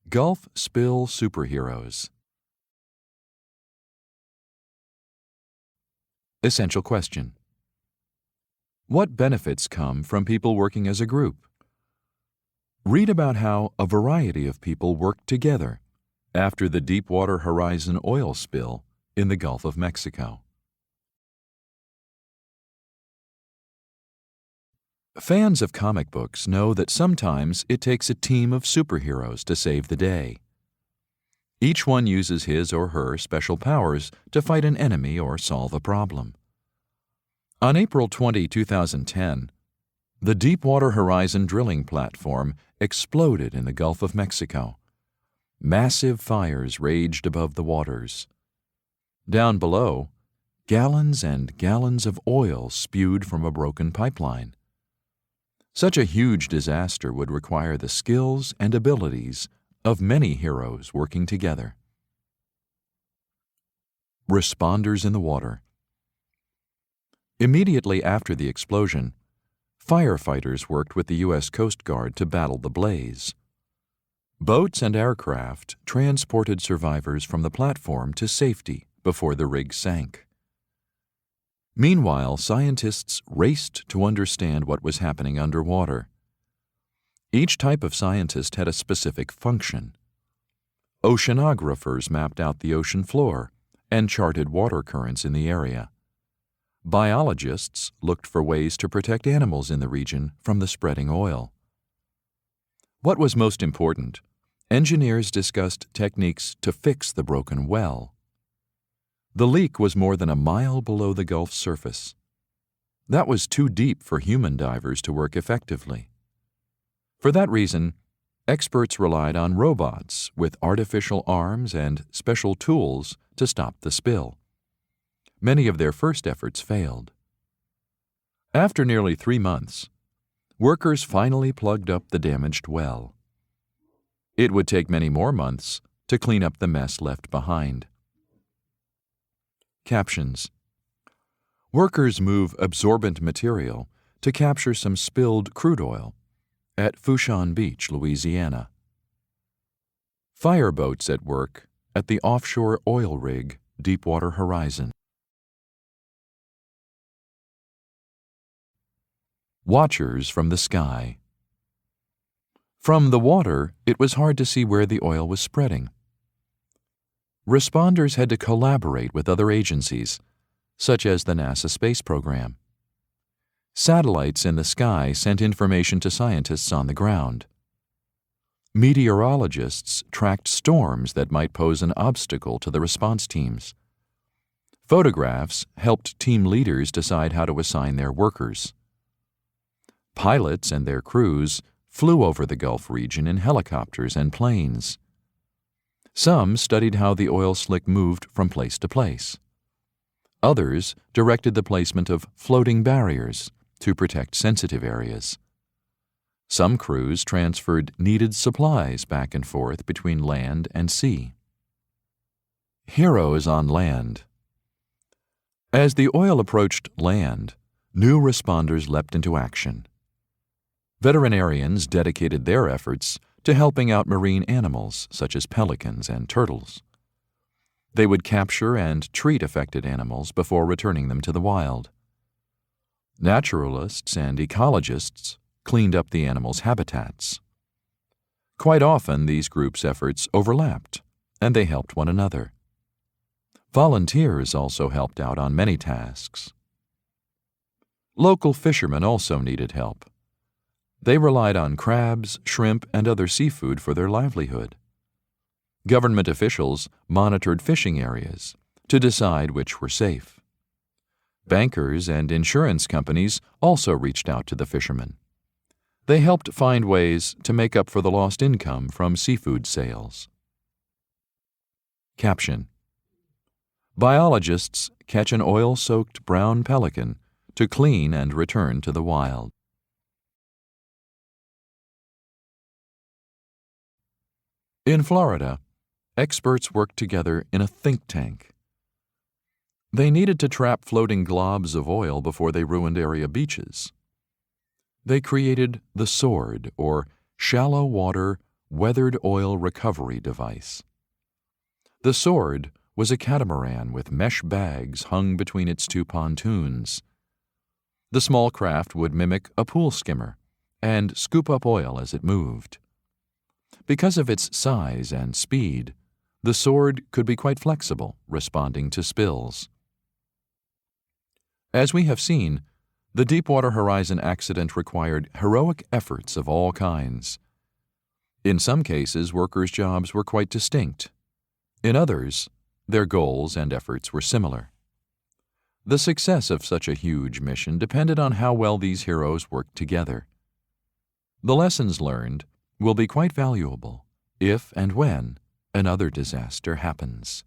Gulf Spill Superheroes. Essential question. What benefits come from people working as a group? Read about how a variety of people worked together after the Deepwater Horizon oil spill in the Gulf of Mexico. Fans of comic books know that sometimes it takes a team of superheroes to save the day. Each one uses his or her special powers to fight an enemy or solve a problem. On April 20, 2010, the Deepwater Horizon drilling platform exploded in the Gulf of Mexico. Massive fires raged above the waters. Down below, gallons and gallons of oil spewed from a broken pipeline. Such a huge disaster would require the skills and abilities of many heroes working together. Responders in the water. Immediately after the explosion, firefighters worked with the U.S. Coast Guard to battle the blaze. Boats and aircraft transported survivors from the platform to safety before the rig sank. Meanwhile, scientists raced to understand what was happening underwater. Each type of scientist had a specific function. Oceanographers mapped out the ocean floor and charted water currents in the area. Biologists looked for ways to protect animals in the region from the spreading oil. What was most important, engineers discussed techniques to fix the broken well. The leak was more than a mile below the Gulf's surface. That was too deep for human divers to work effectively. For that reason, experts relied on robots with artificial arms and special tools to stop the spill. Many of their first efforts failed. After nearly 3 months, workers finally plugged up the damaged well. It would take many more months to clean up the mess left behind. Captions. Workers move absorbent material to capture some spilled crude oil at Fouchon Beach, Louisiana. Fireboats at work at the offshore oil rig Deepwater Horizon. Watchers from the sky. From the water, it was hard to see where the oil was spreading. Responders had to collaborate with other agencies, such as the NASA space program. Satellites in the sky sent information to scientists on the ground. Meteorologists tracked storms that might pose an obstacle to the response teams. Photographs helped team leaders decide how to assign their workers. Pilots and their crews flew over the Gulf region in helicopters and planes. Some studied how the oil slick moved from place to place. Others directed the placement of floating barriers to protect sensitive areas. Some crews transferred needed supplies back and forth between land and sea. Heroes on land. As the oil approached land, new responders leapt into action. Veterinarians dedicated their efforts to helping out marine animals such as pelicans and turtles. They would capture and treat affected animals before returning them to the wild. Naturalists and ecologists cleaned up the animals' habitats. Quite often, these groups' efforts overlapped, and they helped one another. Volunteers also helped out on many tasks. Local fishermen also needed help. They relied on crabs, shrimp, and other seafood for their livelihood. Government officials monitored fishing areas to decide which were safe. Bankers and insurance companies also reached out to the fishermen. They helped find ways to make up for the lost income from seafood sales. Caption. Biologists catch an oil-soaked brown pelican to clean and return to the wild. In Florida, experts worked together in a think tank. They needed to trap floating globs of oil before they ruined area beaches. They created the SWORD, or Shallow Water weathered oil recovery device. The Sword was a catamaran with mesh bags hung between its two pontoons. The small craft would mimic a pool skimmer and scoop up oil as it moved. Because of its size and speed, the Sword could be quite flexible, responding to spills. As we have seen, the Deepwater Horizon accident required heroic efforts of all kinds. In some cases, workers' jobs were quite distinct. In others, their goals and efforts were similar. The success of such a huge mission depended on how well these heroes worked together. The lessons learned will be quite valuable if and when another disaster happens.